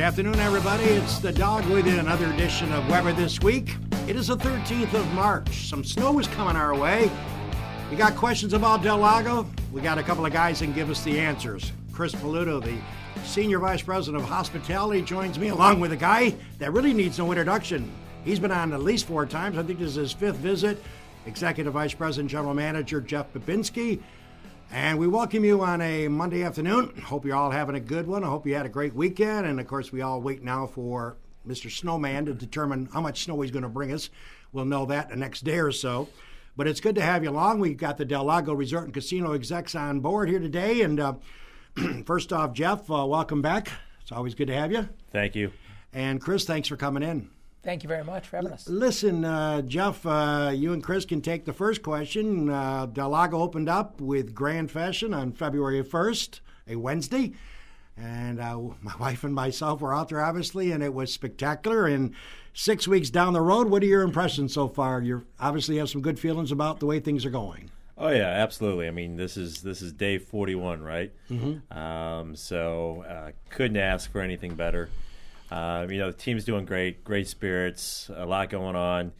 Good afternoon, everybody. It's the Dog with you, another edition of Weather This Week. It is the 13th of March. Some snow is coming our way. You got questions about Del Lago? We got a couple of guys that can give us the answers. Chris Pulito, the Senior Vice President of Hospitality, joins me along with a guy that really needs no introduction. He's been on at least 4 times. I think this is his 5th visit. Executive Vice President, General Manager Jeff Babinski. And we welcome you on a Monday afternoon. Hope you're all having a good one. I hope you had a great weekend. And, of course, we all wait now for Mr. Snowman to determine how much snow he's going to bring us. We'll know that the next day or so. But it's good to have you along. We've got the Del Lago Resort and Casino execs on board here today. And first off, Jeff, welcome back. It's always good to have you. Thank you. And Chris, thanks for coming in. Thank you very much for having us. Listen, Jeff, you and Chris can take the first question. Del Lago opened up with grand fashion on February 1st, a Wednesday. And my wife and myself were out there, obviously, and it was spectacular. And 6 weeks down the road, what are your impressions so far? You obviously have some good feelings about the way things are going. Oh, yeah, absolutely. I mean, this is day 41, right? Mm-hmm. Couldn't ask for anything better. The team's doing great spirits, a lot going on.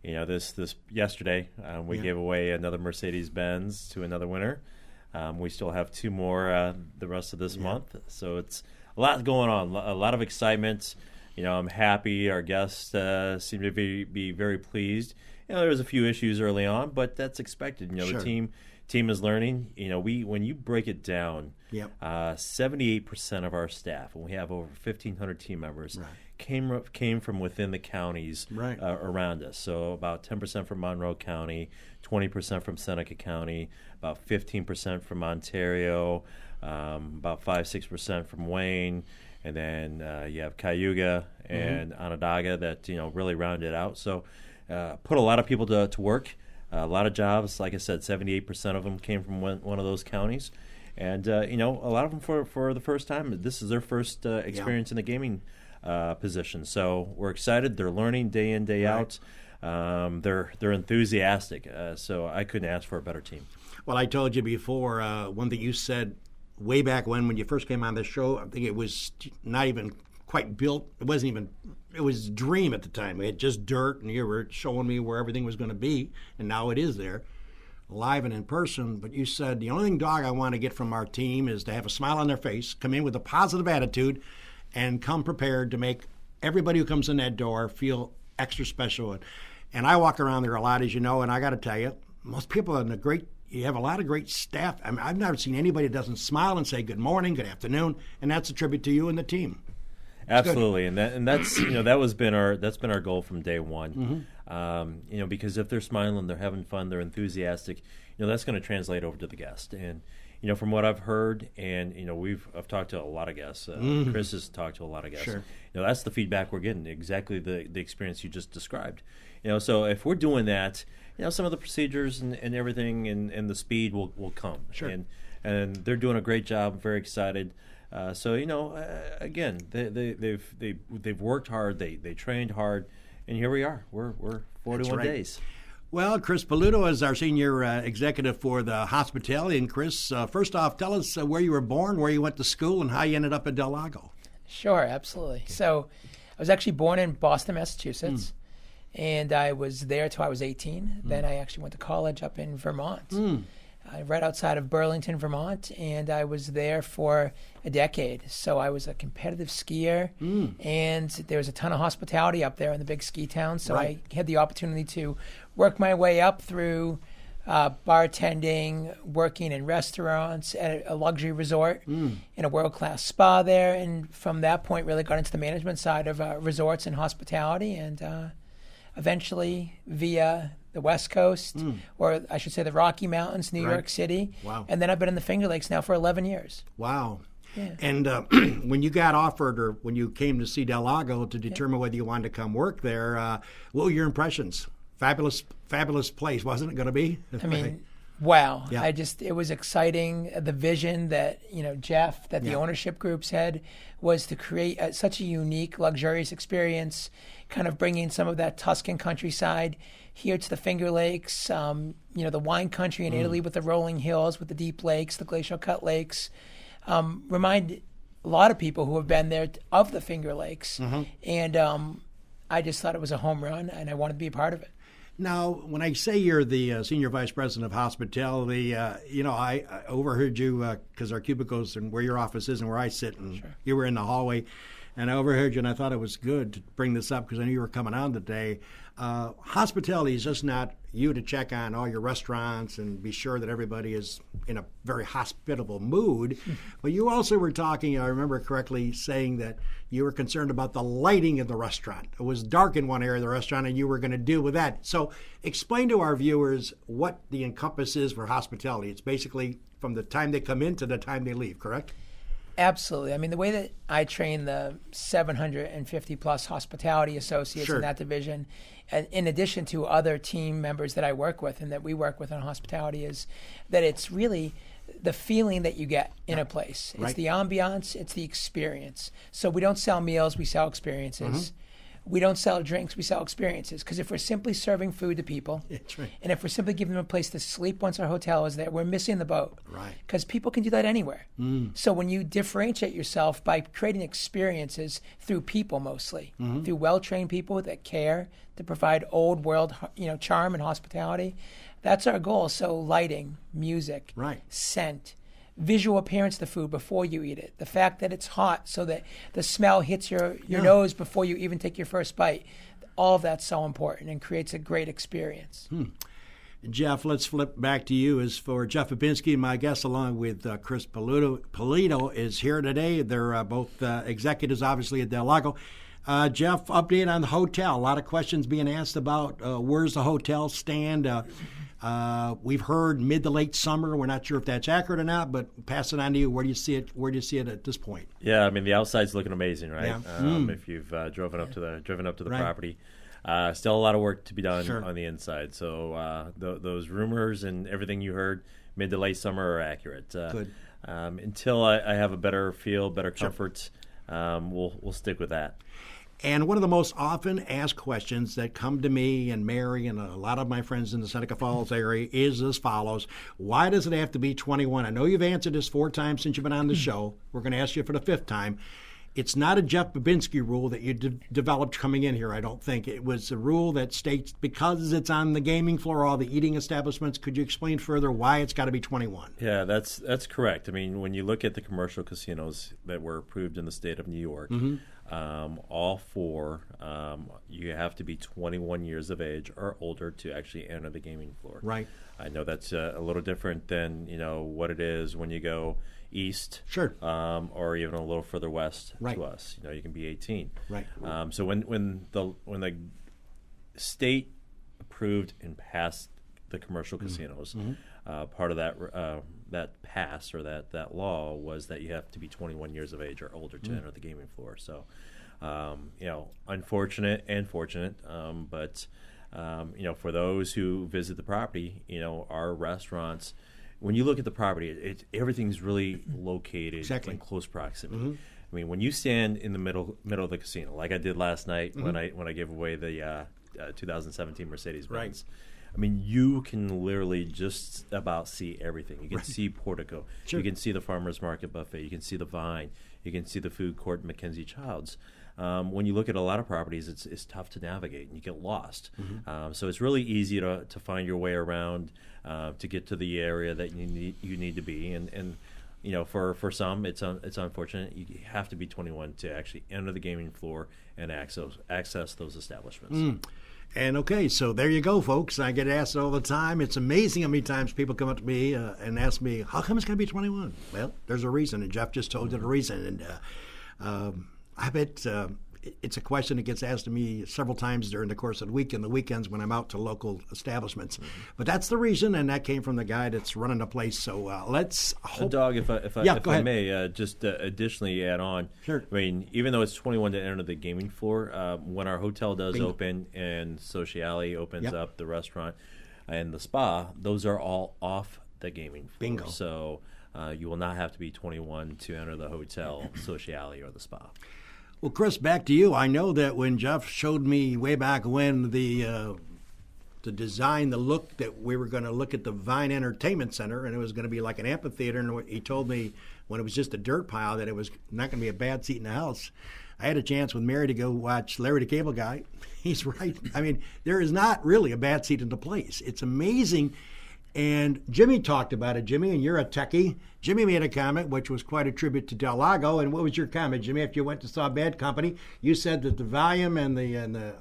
This yesterday we gave away another Mercedes-Benz to another winner. We still have 2 more the rest of this month, so it's a lot going on, a lot of excitement. I'm happy. Our guests seem to be very pleased. There was a few issues early on, but that's expected. Sure. The team is learning. When you break it down, 78% of our staff, and we have over 1,500 team members, came from within the counties around us. So about 10% from Monroe County, 20% from Seneca County, about 15% from Ontario, about 5-6% from Wayne, and then you have Cayuga and Onondaga that really rounded out. So put a lot of people to work. A lot of jobs, like I said, 78% of them came from one of those counties. And, a lot of them for the first time. This is their first experience in the gaming position. So we're excited. They're learning day in, day out. They're enthusiastic. So I couldn't ask for a better team. Well, I told you before, one thing you said way back when you first came on this show, I think it was not even quite built. It was a dream at the time. We had just dirt, and you were showing me where everything was going to be, and now it is there, live and in person. But you said, the only thing, Dog, I want to get from our team is to have a smile on their face, come in with a positive attitude, and come prepared to make everybody who comes in that door feel extra special. And I walk around there a lot, as you know, and I got to tell you, most people you have a lot of great staff. I mean, I've never seen anybody that doesn't smile and say good morning, good afternoon, and that's a tribute to you and the team. Absolutely, and that's that's been our goal from day one. Mm-hmm. Because if they're smiling, they're having fun, they're enthusiastic, that's going to translate over to the guest. And from what I've heard, and I've talked to a lot of guests. Chris has talked to a lot of guests. Sure. That's the feedback we're getting. Exactly the experience you just described. So if we're doing that, some of the procedures and everything and the speed will come. Sure. And they're doing a great job. Very excited. Again, they've worked hard, they trained hard, and here we are. We're 41 days. Well, Chris Pulito is our senior executive for the hospitality. And Chris, first off, tell us where you were born, where you went to school, and how you ended up at Del Lago. Sure, absolutely. So I was actually born in Boston, Massachusetts, and I was there till I was 18. Then I actually went to college up in Vermont. Right outside of Burlington, Vermont, and I was there for a decade. So I was a competitive skier, and there was a ton of hospitality up there in the big ski town. So I had the opportunity to work my way up through bartending, working in restaurants, at a luxury resort, in a world-class spa there, and from that point really got into the management side of resorts and hospitality, and eventually via the West Coast, or I should say the Rocky Mountains, New York City. Wow. And then I've been in the Finger Lakes now for 11 years. Wow. Yeah. And when you got offered, or when you came to see Del Lago to determine whether you wanted to come work there, what were your impressions? Fabulous place, wasn't it going to be? I mean, wow. Yeah. It was exciting. The vision that, Jeff, that the ownership groups had was to create such a unique, luxurious experience, kind of bringing some of that Tuscan countryside here to the Finger Lakes, the wine country in Italy with the rolling hills, with the deep lakes, the glacial cut lakes. Remind a lot of people who have been there of the Finger Lakes. And I just thought it was a home run, and I wanted to be a part of it. Now, when I say you're the Senior Vice President of Hospitality, I overheard you because our cubicles and where your office is and where I sit, and you were in the hallway, and I overheard you, and I thought it was good to bring this up because I knew you were coming on today. Hospitality is just not you to check on all your restaurants and be sure that everybody is in a very hospitable mood, but you also were talking, I remember correctly, saying that you were concerned about the lighting in the restaurant. It was dark in one area of the restaurant, and you were going to deal with that. So explain to our viewers what the encompass is for hospitality. It's basically from the time they come in to the time they leave, correct? Absolutely. I mean, the way that I train the 750 plus hospitality associates in that division, and in addition to other team members that I work with and that we work with in hospitality, is that it's really the feeling that you get in a place. It's the ambiance, it's the experience. So we don't sell meals, we sell experiences. We don't sell drinks, we sell experiences. Because if we're simply serving food to people, and if we're simply giving them a place to sleep once our hotel is there, we're missing the boat. Because people can do that anywhere. So when you differentiate yourself by creating experiences through people mostly, through well-trained people that care, to provide old world, charm and hospitality, that's our goal. So lighting, music, scent, visual appearance of the food before you eat it, the fact that it's hot so that the smell hits your nose before you even take your first bite. All of that's so important and creates a great experience. Jeff, let's flip back to you. As for Jeff Babinski, my guest, along with Chris Pulito is here today. They're both executives, obviously, at Del Lago. Jeff, update on the hotel. A lot of questions being asked about where's the hotel stand. We've heard mid to late summer. We're not sure if that's accurate or not, but pass it on to you. Where do you see it? Where do you see it at this point? Yeah, I mean the outside's looking amazing, right? If you've driven up to the property, still a lot of work to be done on the inside. So those rumors and everything you heard mid to late summer are accurate. Good. Until I have a better feel, better comfort, we'll stick with that. And one of the most often asked questions that come to me and Mary and a lot of my friends in the Seneca Falls area is as follows. Why does it have to be 21? I know you've answered this 4 times since you've been on the show. We're going to ask you for the 5th time. It's not a Jeff Babinski rule that you developed coming in here, I don't think. It was a rule that states because it's on the gaming floor, all the eating establishments. Could you explain further why it's got to be 21? Yeah, that's correct. I mean, when you look at the commercial casinos that were approved in the state of New York, all 4, you have to be 21 years of age or older to actually enter the gaming floor. Right. I know that's a little different than what it is when you go east, or even a little further west to us. You can be 18. Right. So when the state approved and passed the commercial casinos, part of that pass or that law was that you have to be 21 years of age or older to enter the gaming floor. So, unfortunate and fortunate, but for those who visit the property, our restaurants. When you look at the property, everything's really located in close proximity. I mean, when you stand in the middle of the casino, like I did last night when I gave away the 2017 Mercedes-Benz, I mean, you can literally just about see everything. You can see Portico. You can see the Farmers Market Buffet. You can see the Vine. You can see the food court Mackenzie Childs. When you look at a lot of properties, it's tough to navigate and you get lost. So it's really easy to find your way around to get to the area that you need to be. And for some, it's unfortunate. You have to be 21 to actually enter the gaming floor and access those establishments. And okay, so there you go, folks. I get asked all the time. It's amazing how many times people come up to me and ask me, how come it's got to be 21? Well, there's a reason, and Jeff just told you the reason. And I bet it's a question that gets asked to me several times during the course of the week and the weekends when I'm out to local establishments. But that's the reason, and that came from the guy that's running the place. So let's hope. Doug, if I may, just additionally add on. Sure. I mean, even though it's 21 to enter the gaming floor, when our hotel does open and Sociale opens up, the restaurant and the spa, those are all off the gaming floor. Bingo. So you will not have to be 21 to enter the hotel, Sociale, or the spa. Well, Chris, back to you. I know that when Jeff showed me way back when the to design the look that we were going to look at the Vine Entertainment Center, and it was going to be like an amphitheater. And he told me when it was just a dirt pile that it was not going to be a bad seat in the house. I had a chance with Mary to go watch Larry the Cable Guy. He's right. I mean, there is not really a bad seat in the place. It's amazing. And Jimmy talked about it. Jimmy, and you're a techie. Jimmy made a comment, which was quite a tribute to Del Lago. And what was your comment, Jimmy? After you went to saw Bad Company, you said that the volume and the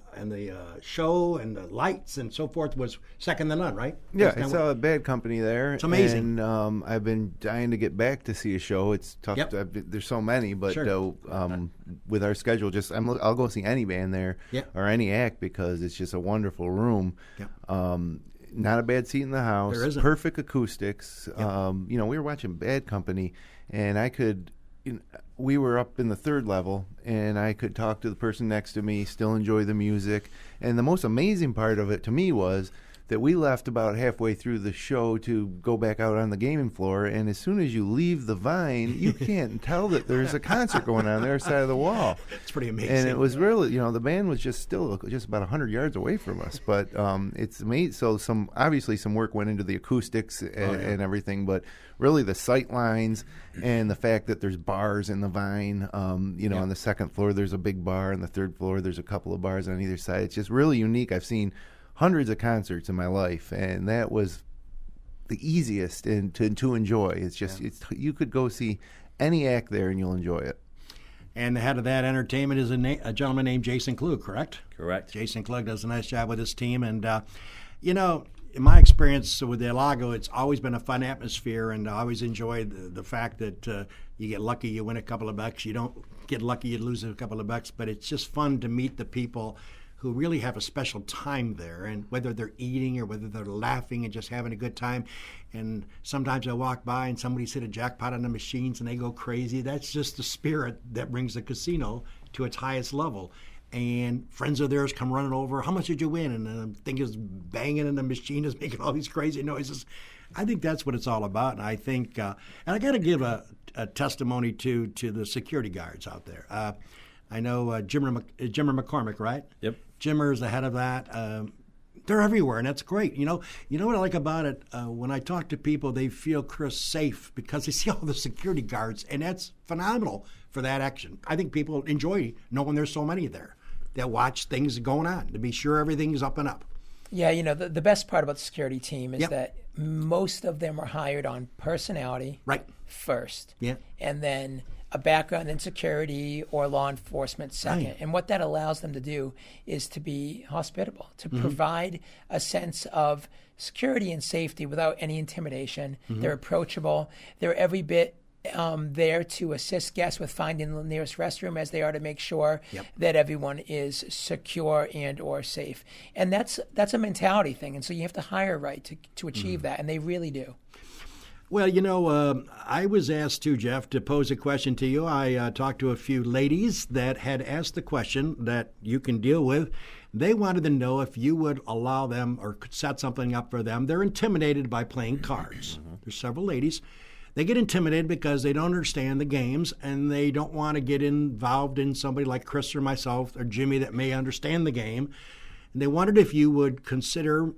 show and the lights and so forth was second to none, right? Yeah, I saw Bad Company there. It's amazing. And I've been dying to get back to see a show. It's tough. Yep. There's so many, but sure. With our schedule, I'll go see any band there yep. or any act because it's just a wonderful room. Yep. Not a bad seat in the house. There isn't. Perfect acoustics. Yep. We were watching Bad Company, and we were up in the third level, and I could talk to the person next to me, still enjoy the music. And the most amazing part of it to me was that we left about halfway through the show to go back out on the gaming floor, and as soon as you leave the Vine, you can't tell that there's a concert going on the other side of the wall. It's pretty amazing. And it was really, the band was just about 100 yards away from us, but it's amazing. So obviously some work went into the acoustics and everything, but really the sight lines and the fact that there's bars in the Vine, on the second floor there's a big bar, on the third floor there's a couple of bars on either side. It's just really unique. I've seen hundreds of concerts in my life, and that was the easiest to enjoy. It's just you could go see any act there and you'll enjoy it. And the head of that entertainment is a gentleman named Jason Klug, correct? Correct. Jason Klug does a nice job with his team, and in my experience with the Lago, it's always been a fun atmosphere, and I always enjoy the fact that you get lucky, you win a couple of bucks. You don't get lucky, you lose a couple of bucks, but it's just fun to meet the people who really have a special time there, and whether they're eating or whether they're laughing and just having a good time. And sometimes I walk by and somebody's hit a jackpot on the machines and they go crazy. That's just the spirit that brings the casino to its highest level. And friends of theirs come running over, how much did you win? And the thing is banging and the machine is making all these crazy noises. I think that's what it's all about. And I think, and I got to give a testimony to the security guards out there. I know Jimmer McCormick, right? Yep. Jimmer's the head of that. They're everywhere, and that's great. You know what I like about it? When I talk to people, they feel safe because they see all the security guards, and that's phenomenal for that action. I think people enjoy knowing there's so many there that watch things going on to be sure everything's up and up. Yeah, the best part about the security team is that most of them are hired on personality first. Yeah. And then a background in security or law enforcement second. Right. And what that allows them to do is to be hospitable, to provide a sense of security and safety without any intimidation. They're approachable. They're every bit there to assist guests with finding the nearest restroom as they are to make sure that everyone is secure and or safe. And that's a mentality thing. And so you have to hire right to achieve that, and they really do. Well, I was asked too, Jeff, to pose a question to you. I talked to a few ladies that had asked the question that you can deal with. They wanted to know if you would allow them or could set something up for them. They're intimidated by playing cards. There's several ladies. They get intimidated because they don't understand the games and they don't want to get involved in somebody like Chris or myself or Jimmy that may understand the game. And they wondered if you would consider a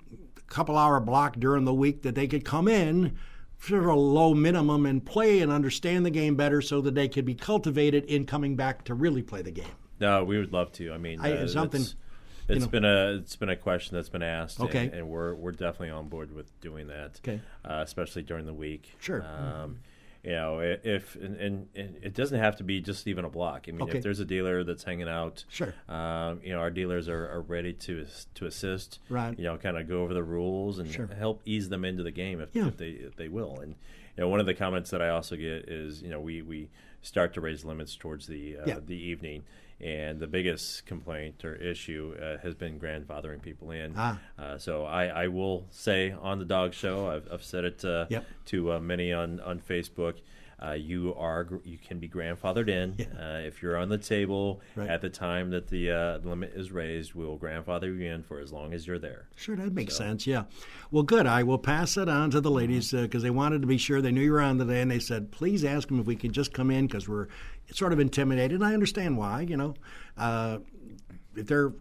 couple-hour block during the week that they could come in for a low minimum and play and understand the game better so that they could be cultivated in coming back to really play the game. No, we would love to. I mean, it's been a question that's been asked, and we're definitely on board with doing that. Okay, especially during the week. Sure. If it doesn't have to be just even a block. I mean, if there's a dealer that's hanging out, sure. Our dealers are ready to assist. Right. Kind of go over the rules and help ease them into the game if they will. And one of the comments that I also get is we start to raise limits towards the evening. And the biggest complaint or issue has been grandfathering people in. So I will say on the dog show, I've said it to many on Facebook. You can be grandfathered in if you're on the table at the time that the limit is raised. We will grandfather you in for as long as you're there. Sure, that makes sense. Yeah. Well, good. I will pass it on to the ladies because they wanted to be sure they knew you were on today, and they said, please ask them if we could just come in because we're sort of intimidated. And I understand why. If they're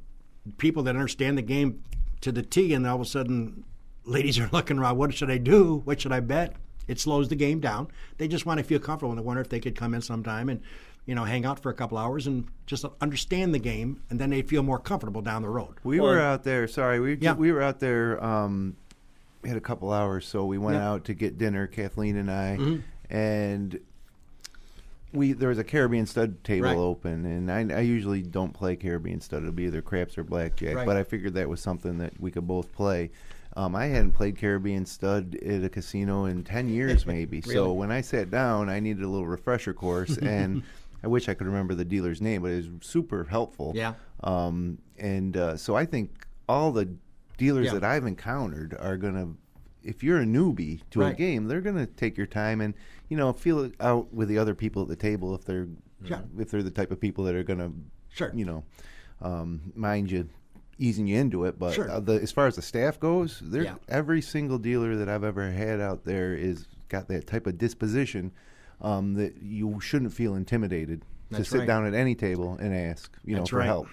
people that understand the game to the tee, and all of a sudden, ladies are looking around. What should I do? What should I bet? It slows the game down. They just want to feel comfortable, and they wonder if they could come in sometime and, hang out for a couple hours and just understand the game, and then they feel more comfortable down the road. We were out there. Sorry, we were out there. We had a couple hours, so we went out to get dinner, Kathleen and I, and there was a Caribbean stud table open, and I usually don't play Caribbean stud. It'll be either craps or blackjack, but I figured that was something that we could both play. I hadn't played Caribbean stud at a casino in 10 years maybe. Really? So when I sat down, I needed a little refresher course, and I wish I could remember the dealer's name, but it was super helpful. Yeah. So I think all the dealers that I've encountered are going to, if you're a newbie to a game, they're going to take your time and, feel it out with the other people at the table if they're the type of people that are going to, mind you, easing you into it. But as far as the staff goes, every single dealer that I've ever had out there is got that type of disposition that you shouldn't feel intimidated to sit down at any table and ask, for help.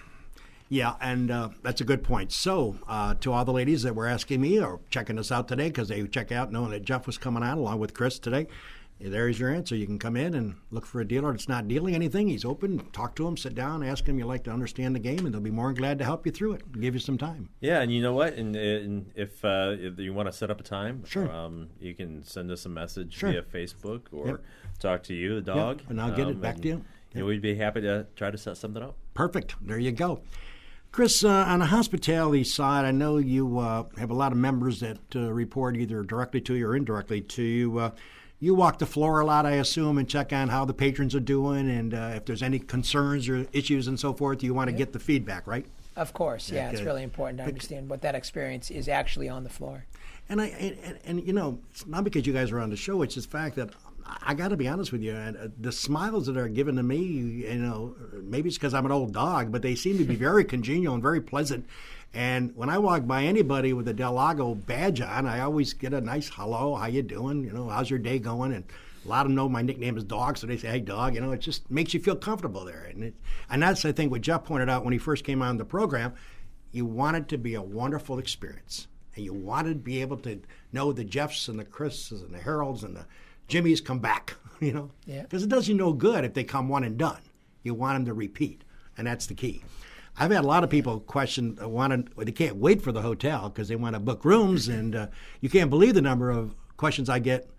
Yeah, and that's a good point. So, to all the ladies that were asking me or checking us out today because they check out knowing that Jeff was coming on along with Chris today, there's your answer. You can come in and look for a dealer that's not dealing anything. He's open. Talk to him, sit down, ask him you like to understand the game, and they'll be more than glad to help you through it and give you some time. Yeah, and you know what? And if you want to set up a time, you can send us a message via Facebook or talk to you, the dog. And I'll get it back to you. We'd be happy to try to set something up. Perfect. There you go. Chris, on the hospitality side, I know you have a lot of members that report either directly to you or indirectly to you. You walk the floor a lot, I assume, and check on how the patrons are doing, and if there's any concerns or issues and so forth, you want to get the feedback, right? Of course, it's really important to understand what that experience is actually on the floor. And it's not because you guys are on the show; it's just the fact that I got to be honest with you, and the smiles that are given to me, maybe it's because I'm an old dog, but they seem to be very congenial and very pleasant. And when I walk by anybody with a Del Lago badge on, I always get a nice hello, how you doing? How's your day going? And a lot of them know my nickname is Dog, so they say, hey, Dog. It just makes you feel comfortable there. And that's, I think, what Jeff pointed out when he first came on the program. You want it to be a wonderful experience. And you want to be able to know the Jeffs and the Chris's and the Harolds and the Jimmys come back, Because it does you no good if they come one and done. You want them to repeat, and that's the key. I've had a lot of people question, they can't wait for the hotel because they want to book rooms, and you can't believe the number of questions I get.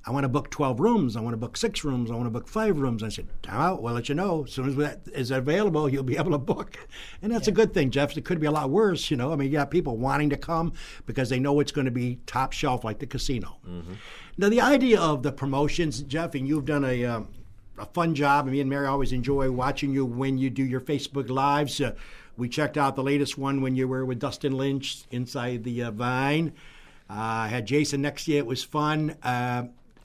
I want to book 12 rooms. I want to book 6 rooms. I want to book 5 rooms. I said, time out. We'll let you know. As soon as that is available, you'll be able to book. And that's a good thing, Jeff. It could be a lot worse, you got people wanting to come because they know it's going to be top shelf like the casino. Mm-hmm. Now, the idea of the promotions, Jeff, and you've done a fun job. Me and Mary always enjoy watching you when you do your Facebook Lives. We checked out the latest one when you were with Dustin Lynch inside the Vine. I had Jason next to you. It was fun.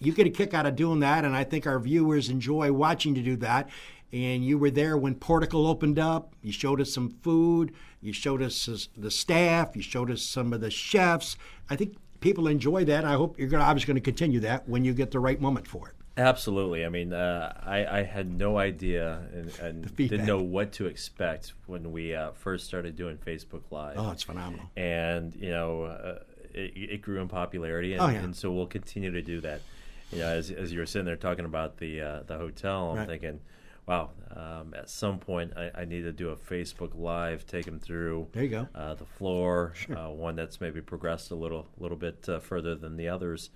You get a kick out of doing that, and I think our viewers enjoy watching you do that. And you were there when Portico opened up. You showed us some food. You showed us the staff. You showed us some of the chefs. I think people enjoy that. I hope you're obviously going to continue that when you get the right moment for it. Absolutely. I mean, I had no idea and didn't know what to expect when we first started doing Facebook Live. Oh, it's phenomenal. And, it grew in popularity, and so we'll continue to do that. As you were sitting there talking about the hotel, I'm thinking, wow, at some point I need to do a Facebook Live, take them through there you go. The floor, one that's maybe progressed a little bit further than the others.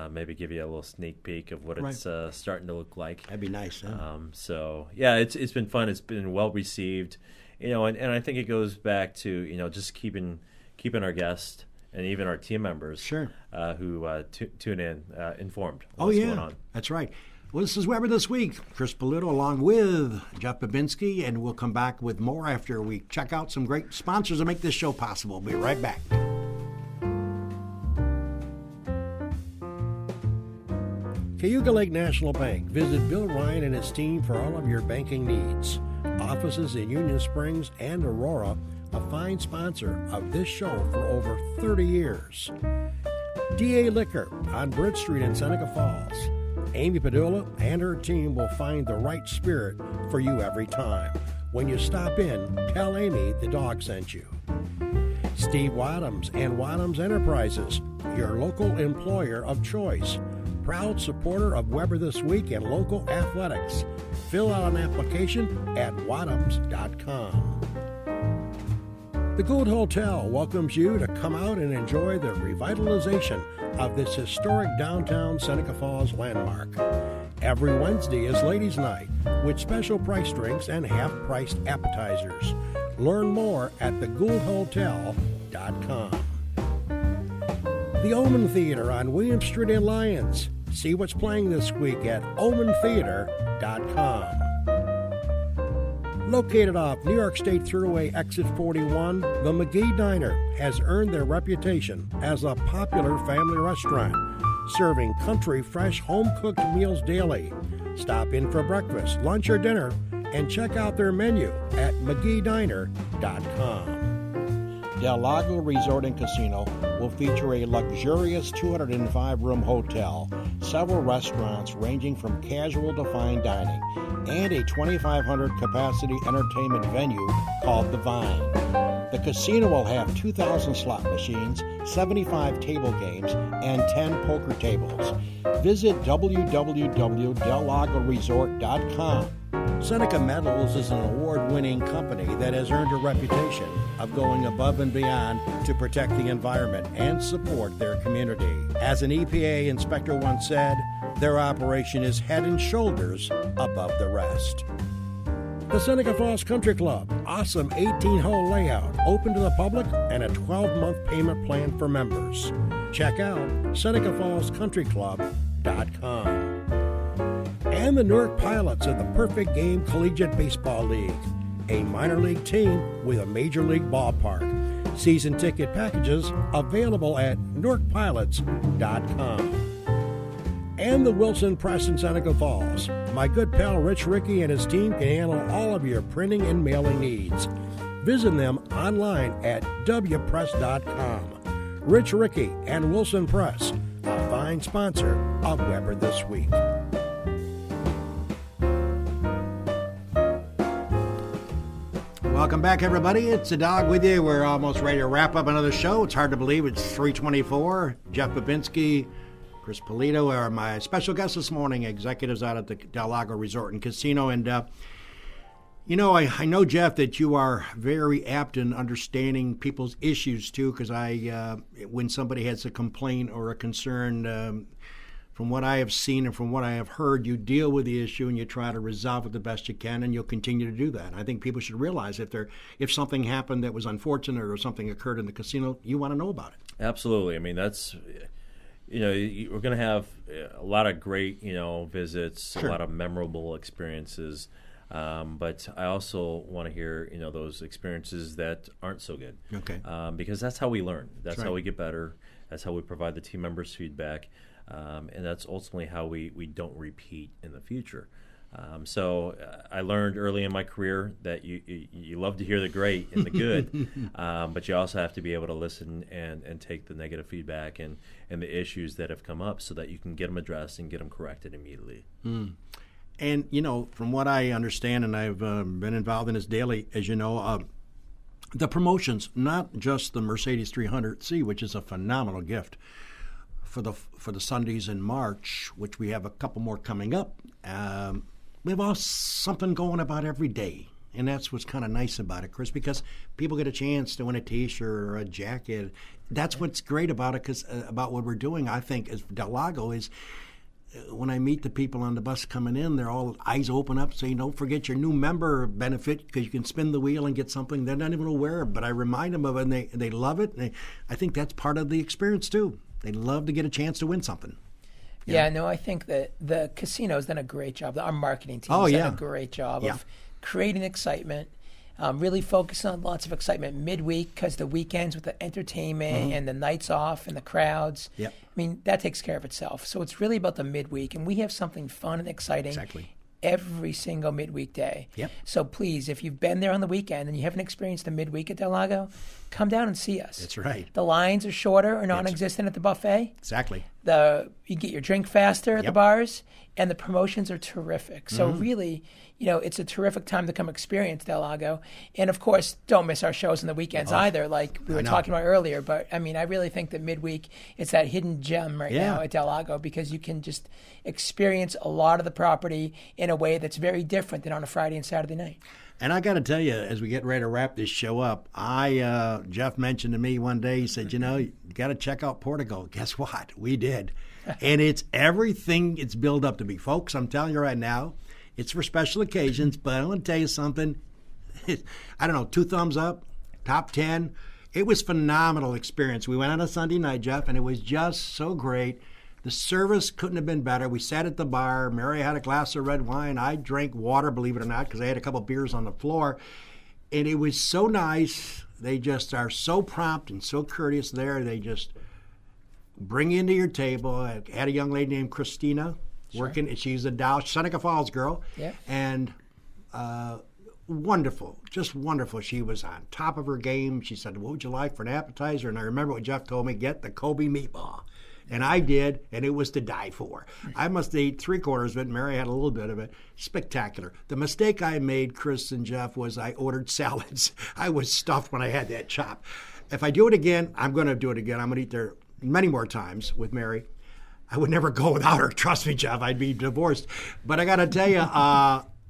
Maybe give you a little sneak peek of what it's starting to look like. That'd be nice. Huh? So yeah, it's been fun. It's been well received, and I think it goes back to just keeping our guests and even our team members who tune in informed. What's going on. That's right. Well, this is Weber This Week. Chris Pulito along with Jeff Babinski, and we'll come back with more after we check out some great sponsors that make this show possible. We'll be right back. Cayuga Lake National Bank. Visit Bill Ryan and his team for all of your banking needs. Offices in Union Springs and Aurora, a fine sponsor of this show for over 30 years. DA Liquor on Bridge Street in Seneca Falls. Amy Padula and her team will find the right spirit for you every time. When you stop in, tell Amy the dog sent you. Steve Wadhams and Wadhams Enterprises, your local employer of choice. Proud supporter of Weber This Week and local athletics. Fill out an application at wadhams.com. The Gould Hotel welcomes you to come out and enjoy the revitalization of this historic downtown Seneca Falls landmark. Every Wednesday is Ladies' Night with special price drinks and half-priced appetizers. Learn more at thegouldhotel.com. The Omen Theater on William Street in Lyons. See what's playing this week at omentheater.com. Located off New York State Thruway Exit 41, the McGee Diner has earned their reputation as a popular family restaurant, serving country, fresh, home-cooked meals daily. Stop in for breakfast, lunch, or dinner, and check out their menu at mcgeediner.com. Del Lago Resort and Casino will feature a luxurious 205-room hotel, several restaurants ranging from casual to fine dining, and a 2,500-capacity entertainment venue called The Vine. The casino will have 2,000 slot machines, 75 table games, and 10 poker tables. Visit www.dellagoresort.com. Seneca Metals is an award-winning company that has earned a reputation of going above and beyond to protect the environment and support their community. As an EPA inspector once said, their operation is head and shoulders above the rest. The Seneca Falls Country Club, awesome 18-hole layout, open to the public, and a 12-month payment plan for members. Check out SenecaFallsCountryClub.com. And the Newark Pilots of the Perfect Game Collegiate Baseball League, a minor league team with a major league ballpark. Season ticket packages available at NewarkPilots.com. And the Wilson Press in Seneca Falls. My good pal Rich Rickey and his team can handle all of your printing and mailing needs. Visit them online at wpress.com. Rich Rickey and Wilson Press, a fine sponsor of Weber This Week. Welcome back, everybody. It's the Dog with you. We're almost ready to wrap up another show. It's hard to believe it's 3:24. Jeff Babinski, Chris Pulito are my special guests this morning, executives out at the Del Lago Resort and Casino. And, I know, Jeff, that you are very apt in understanding people's issues, too, because when somebody has a complaint or a concern, from what I have seen and from what I have heard, you deal with the issue and you try to resolve it the best you can, and you'll continue to do that. I think people should realize if something happened that was unfortunate or something occurred in the casino, you want to know about it. Absolutely. I mean, that's... we're going to have a lot of great, visits, sure, a lot of memorable experiences. But I also want to hear, those experiences that aren't so good. Okay. Because that's how we learn. That's right. How we get better. That's how we provide the team members feedback. And that's ultimately how we don't repeat in the future. So I learned early in my career that you love to hear the great and the good, but you also have to be able to listen and take the negative feedback and the issues that have come up so that you can get them addressed and get them corrected immediately. Mm. And, from what I understand, and I've been involved in this daily, as you know, the promotions, not just the Mercedes 300C, which is a phenomenal gift for the Sundays in March, which we have a couple more coming up. We have all something going about every day, and that's what's kind of nice about it, Chris, because people get a chance to win a T-shirt or a jacket. That's what's great about it, about what we're doing, I think, as Del Lago is. When I meet the people on the bus coming in, they're all eyes open up, saying, don't forget your new member benefit because you can spin the wheel and get something they're not even aware of. But I remind them of it, and they love it. And I think that's part of the experience, too. They love to get a chance to win something. Yeah, no, I think that the casino's done a great job. Our marketing team's done a great job of creating excitement, really focusing on lots of excitement midweek because the weekends with the entertainment and the nights off and the crowds. Yep. I mean, that takes care of itself. So it's really about the midweek, and we have something fun and exciting every single midweek day. Yep. So please, if you've been there on the weekend and you haven't experienced the midweek at Del Lago, come down and see us. That's right. The lines are shorter or non-existent at the buffet. Exactly. You get your drink faster at the bars, and the promotions are terrific. So really, it's a terrific time to come experience Del Lago. And of course, don't miss our shows on the weekends either, like we were talking about earlier. But I mean, I really think that midweek, it's that hidden gem right now at Del Lago, because you can just experience a lot of the property in a way that's very different than on a Friday and Saturday night. And I got to tell you, as we get ready to wrap this show up, Jeff mentioned to me one day, he said, you got to check out Portico. Guess what? We did. And it's everything it's built up to be. Folks, I'm telling you right now, it's for special occasions, but I want to tell you something. I don't know, 2 thumbs up, top 10. It was phenomenal experience. We went on a Sunday night, Jeff, and it was just so great. The service couldn't have been better. We sat at the bar. Mary had a glass of red wine. I drank water, believe it or not, because I had a couple beers on the floor. And it was so nice. They just are so prompt and so courteous there. They just bring you into your table. I had a young lady named Christina working, and she's a Dow Seneca Falls girl. Yeah. And wonderful, just wonderful. She was on top of her game. She said, what would you like for an appetizer? And I remember what Jeff told me, get the Kobe meatball. And I did, and it was to die for. I must have ate 3/4 of it. Mary had a little bit of it. Spectacular. The mistake I made, Chris and Jeff, was I ordered salads. I was stuffed when I had that chop. If I do it again, I'm going to do it again. I'm going to eat there many more times with Mary. I would never go without her. Trust me, Jeff. I'd be divorced. But I got to tell you,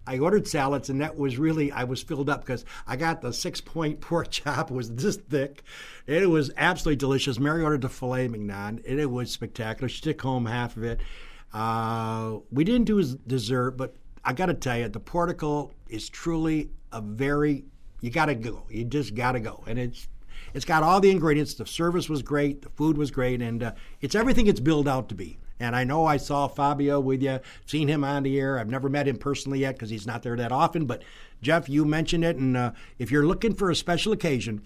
I ordered salads, and that was really, I was filled up because I got the 6-point pork chop. It was this thick. It was absolutely delicious. Mary ordered the filet mignon, and it was spectacular. She took home half of it. We didn't do dessert, but I got to tell you, the Portico is truly you got to go. You just got to go. And it's got all the ingredients. The service was great. The food was great. And it's everything it's billed out to be. And I know I saw Fabio with you, seen him on the air. I've never met him personally yet because he's not there that often. But, Jeff, you mentioned it. And if you're looking for a special occasion,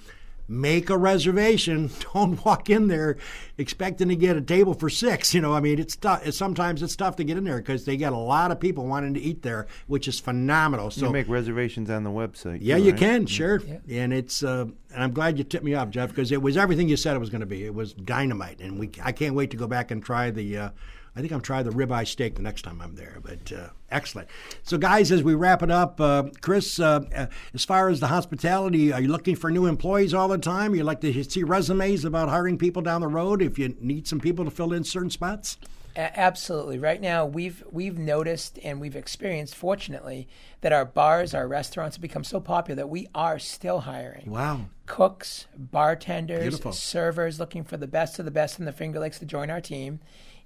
make a reservation. Don't walk in there expecting to get a table for 6. I mean, sometimes it's tough to get in there because they got a lot of people wanting to eat there, which is phenomenal. So you make reservations on the website. Yeah, too, you right? can, sure. Yeah. And it's and I'm glad you tipped me off, Jeff, because it was everything you said it was going to be. It was dynamite, and I can't wait to go back and try the. I think I'm trying the ribeye steak the next time I'm there, but excellent. So, guys, as we wrap it up, Chris, as far as the hospitality, are you looking for new employees all the time? You like to see resumes about hiring people down the road if you need some people to fill in certain spots? Absolutely. Right now, we've noticed and we've experienced, fortunately, that our bars, our restaurants have become so popular that we are still hiring. Wow. Cooks, bartenders, Beautiful. Servers, looking for the best of the best in the Finger Lakes to join our team.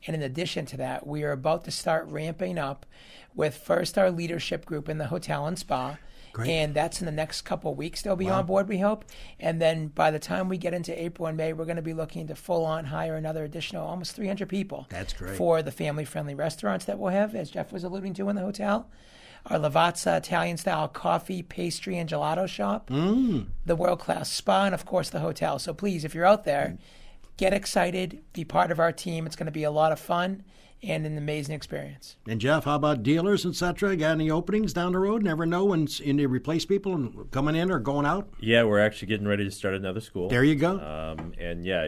And in addition to that, we are about to start ramping up with first our leadership group in the hotel and spa. Great. And that's in the next couple of weeks they'll be on board, we hope. And then by the time we get into April and May, we're going to be looking to full-on hire another additional almost 300 people. That's great. For the family-friendly restaurants that we'll have, as Jeff was alluding to in the hotel. Our Lavazza Italian-style coffee, pastry, and gelato shop. The world-class spa, and, of course, the hotel. So please, if you're out there, get excited, be part of our team. It's going to be a lot of fun and an amazing experience. And Jeff, how about dealers, etc.? Got any openings down the road? Never know when you replace people and coming in or going out? Yeah, we're actually getting ready to start another school. There you go. And yeah,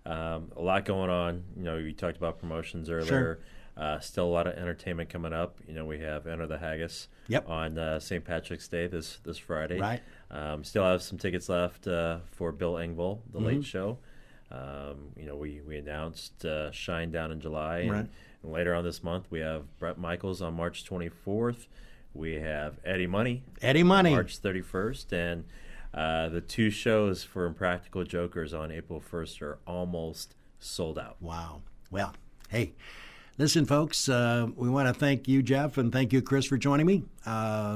a lot going on. You talked about promotions earlier. Sure. Still a lot of entertainment coming up. We have Enter the Haggis on St. Patrick's Day this Friday. Right. Still have some tickets left for Bill Engvall, The Late Show. We announced Shine Down in July, and later on this month we have Bret Michaels on March 24th. We have Eddie Money on March 31st, and the 2 shows for Impractical Jokers on April 1st are almost sold out. Wow. Well, hey, listen, folks, we want to thank you, Jeff, and thank you, Chris, for joining me.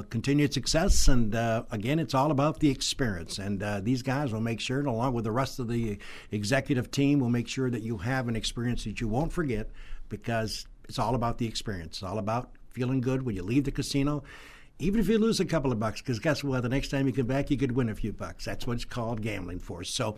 Continued success, and again, it's all about the experience. And these guys will make sure, along with the rest of the executive team, will make sure that you have an experience that you won't forget, because it's all about the experience. It's all about feeling good when you leave the casino, even if you lose a couple of bucks, because guess what? The next time you come back, you could win a few bucks. That's what it's called gambling for. So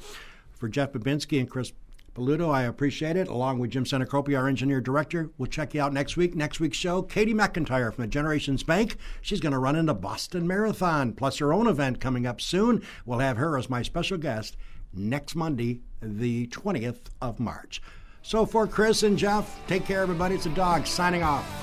for Jeff Babinski and Chris Pulito, I appreciate it. Along with Jim Senacropi, our engineer director. We'll check you out next week. Next week's show, Katie McIntyre from the Generations Bank. She's going to run in the Boston Marathon, plus her own event coming up soon. We'll have her as my special guest next Monday, the 20th of March. So for Chris and Jeff, take care, everybody. It's a dog signing off.